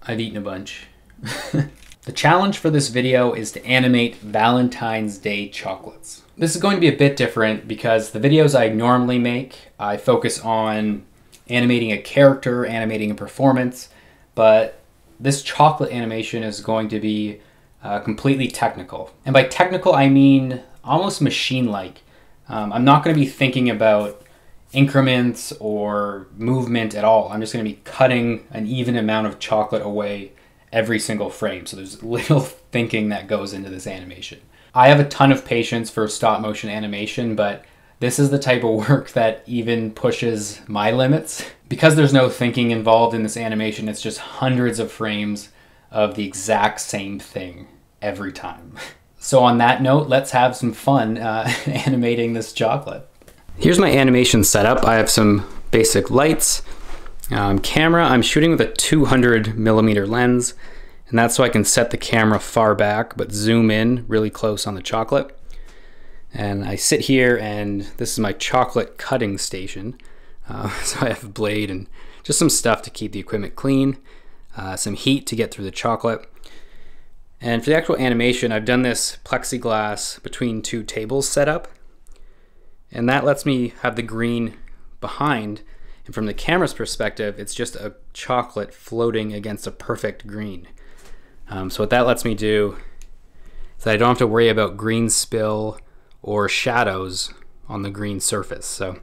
I've eaten a bunch. The challenge for this video is to animate Valentine's Day chocolates. This is going to be a bit different because the videos I normally make, I focus on animating a character, animating a performance, but this chocolate animation is going to be completely technical. And by technical, I mean almost machine-like. I'm not going to be thinking about increments or movement at all. I'm just going to be cutting an even amount of chocolate away every single frame. So there's little thinking that goes into this animation. I have a ton of patience for stop motion animation, but this is the type of work that even pushes my limits. Because there's no thinking involved in this animation, it's just hundreds of frames of the exact same thing every time. So on that note, let's have some fun animating this chocolate. Here's my animation setup. I have some basic lights. Camera, I'm shooting with a 200mm lens, and that's so I can set the camera far back but zoom in really close on the chocolate. And I sit here, and this is my chocolate cutting station. So I have a blade and just some stuff to keep the equipment clean, some heat to get through the chocolate. And for the actual animation, I've done this plexiglass between two tables setup, and that lets me have the green behind. And from the camera's perspective, it's just a chocolate floating against a perfect green. So what that lets me do is that I don't have to worry about green spill or shadows on the green surface. So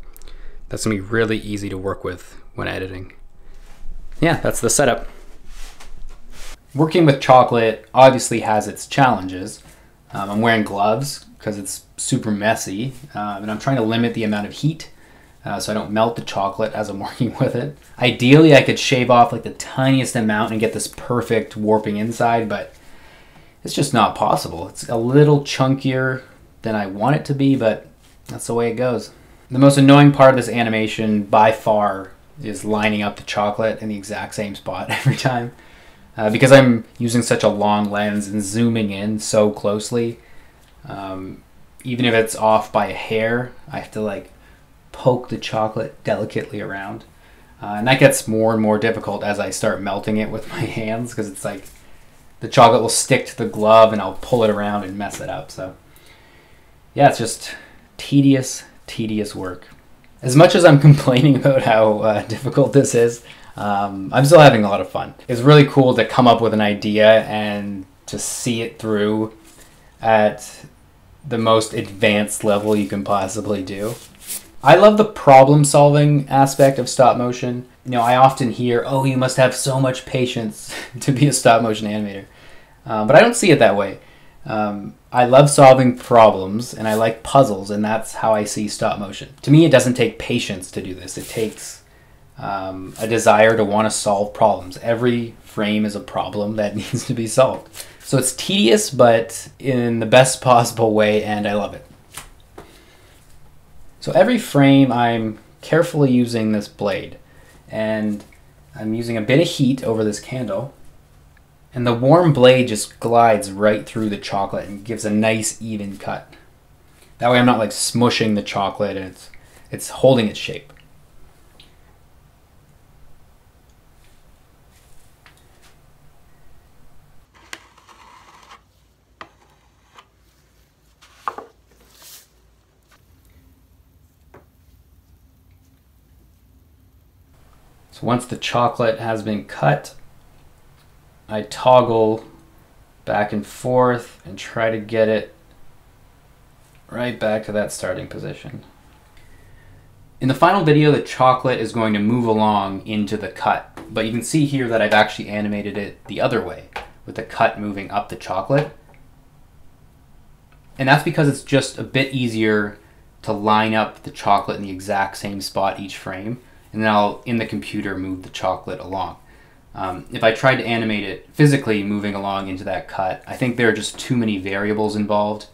that's gonna be really easy to work with when editing. Yeah, that's the setup. Working with chocolate obviously has its challenges. I'm wearing gloves because it's super messy, and I'm trying to limit the amount of heat so I don't melt the chocolate as I'm working with it. Ideally, I could shave off like the tiniest amount and get this perfect warping inside, but it's just not possible. It's a little chunkier than I want it to be, but that's the way it goes. The most annoying part of this animation by far is lining up the chocolate in the exact same spot every time. Because I'm using such a long lens and zooming in so closely, even if it's off by a hair, I have to like poke the chocolate delicately around. And that gets more and more difficult as I start melting it with my hands, because it's like the chocolate will stick to the glove and I'll pull it around and mess it up. So yeah, it's just tedious work. As much as I'm complaining about how difficult this is, I'm still having a lot of fun. It's really cool to come up with an idea and to see it through at the most advanced level you can possibly do. I love the problem-solving aspect of stop motion. You know, I often hear, oh, you must have so much patience to be a stop-motion animator. But I don't see it that way. I love solving problems, and I like puzzles, and that's how I see stop motion. To me, it doesn't take patience to do this. It takes a desire to want to solve problems. Every frame is a problem that needs to be solved. So it's tedious, but in the best possible way, and I love it. So every frame I'm carefully using this blade, and I'm using a bit of heat over this candle, and the warm blade just glides right through the chocolate and gives a nice even cut. That way I'm not like smushing the chocolate, and it's holding its shape. So once the chocolate has been cut, I toggle back and forth and try to get it right back to that starting position. In the final video, the chocolate is going to move along into the cut, but you can see here that I've actually animated it the other way, with the cut moving up the chocolate. And that's because it's just a bit easier to line up the chocolate in the exact same spot each frame, and then I'll, in the computer, move the chocolate along. If I tried to animate it physically moving along into that cut, I think there are just too many variables involved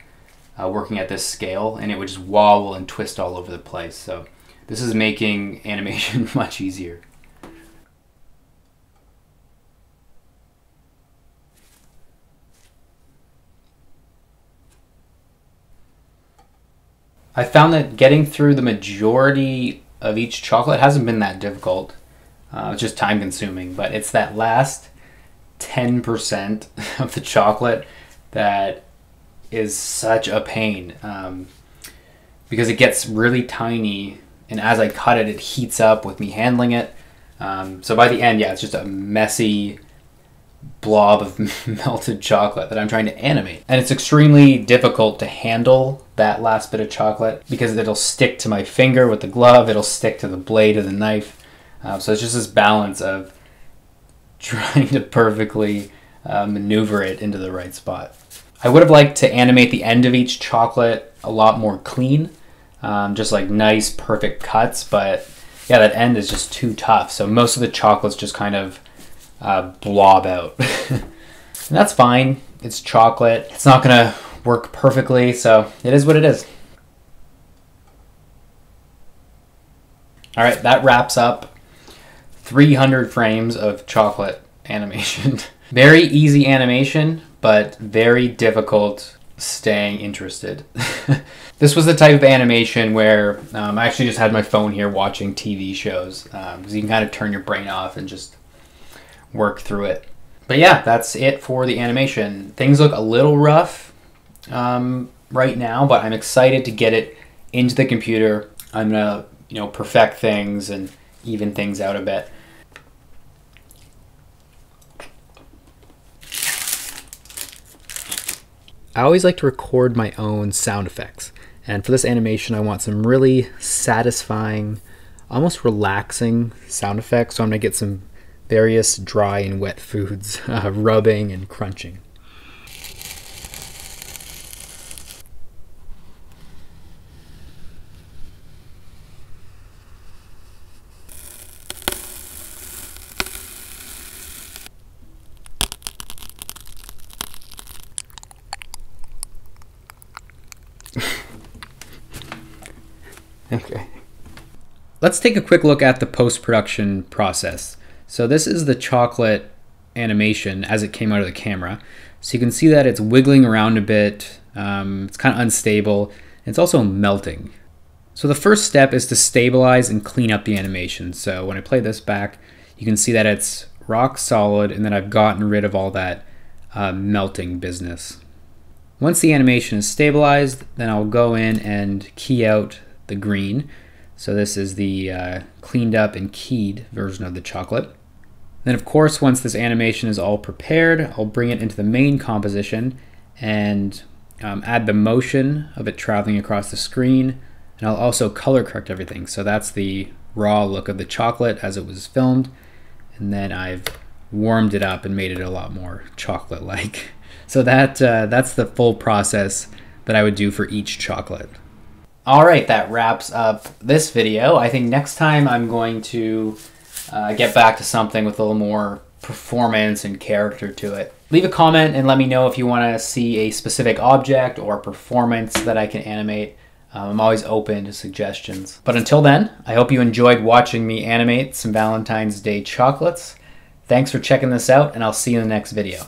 working at this scale, and it would just wobble and twist all over the place. So this is making animation much easier. I found that getting through the majority of each chocolate hasn't been that difficult. It's just time consuming, but it's that last 10% of the chocolate that is such a pain, because it gets really tiny, and as I cut it, it heats up with me handling it. So by the end, yeah, it's just a messy blob of melted chocolate that I'm trying to animate. And it's extremely difficult to handle that last bit of chocolate because it'll stick to my finger with the glove, it'll stick to the blade of the knife. So it's just this balance of trying to perfectly maneuver it into the right spot. I would have liked to animate the end of each chocolate a lot more clean, just like nice, perfect cuts, but yeah, that end is just too tough. So most of the chocolates just kind of blob out. And that's fine. It's chocolate. It's not gonna work perfectly, so it is what it is. All right, that wraps up 300 frames of chocolate animation. Very easy animation, but very difficult staying interested. This was the type of animation where I actually just had my phone here watching TV shows, because you can kind of turn your brain off and just work through it. But yeah, that's it for the animation. Things look a little rough right now, but I'm excited to get it into the computer. I'm gonna, perfect things and even things out a bit. I always like to record my own sound effects, and for this animation I want some really satisfying, almost relaxing sound effects, so I'm going to get some various dry and wet foods rubbing and crunching. Okay. Let's take a quick look at the post-production process. So this is the chocolate animation as it came out of the camera. So you can see that it's wiggling around a bit. It's kind of unstable. It's also melting. So the first step is to stabilize and clean up the animation. So when I play this back, you can see that it's rock solid and that I've gotten rid of all that melting business. Once the animation is stabilized, then I'll go in and key out the green. So this is the cleaned up and keyed version of the chocolate. Then of course, once this animation is all prepared, I'll bring it into the main composition and add the motion of it traveling across the screen. And I'll also color correct everything. So that's the raw look of the chocolate as it was filmed. And then I've warmed it up and made it a lot more chocolate-like. So that's the full process that I would do for each chocolate. All right, that wraps up this video. I think next time I'm going to get back to something with a little more performance and character to it. Leave a comment and let me know if you want to see a specific object or performance that I can animate. I'm always open to suggestions. But until then, I hope you enjoyed watching me animate some Valentine's Day chocolates. Thanks for checking this out, and I'll see you in the next video.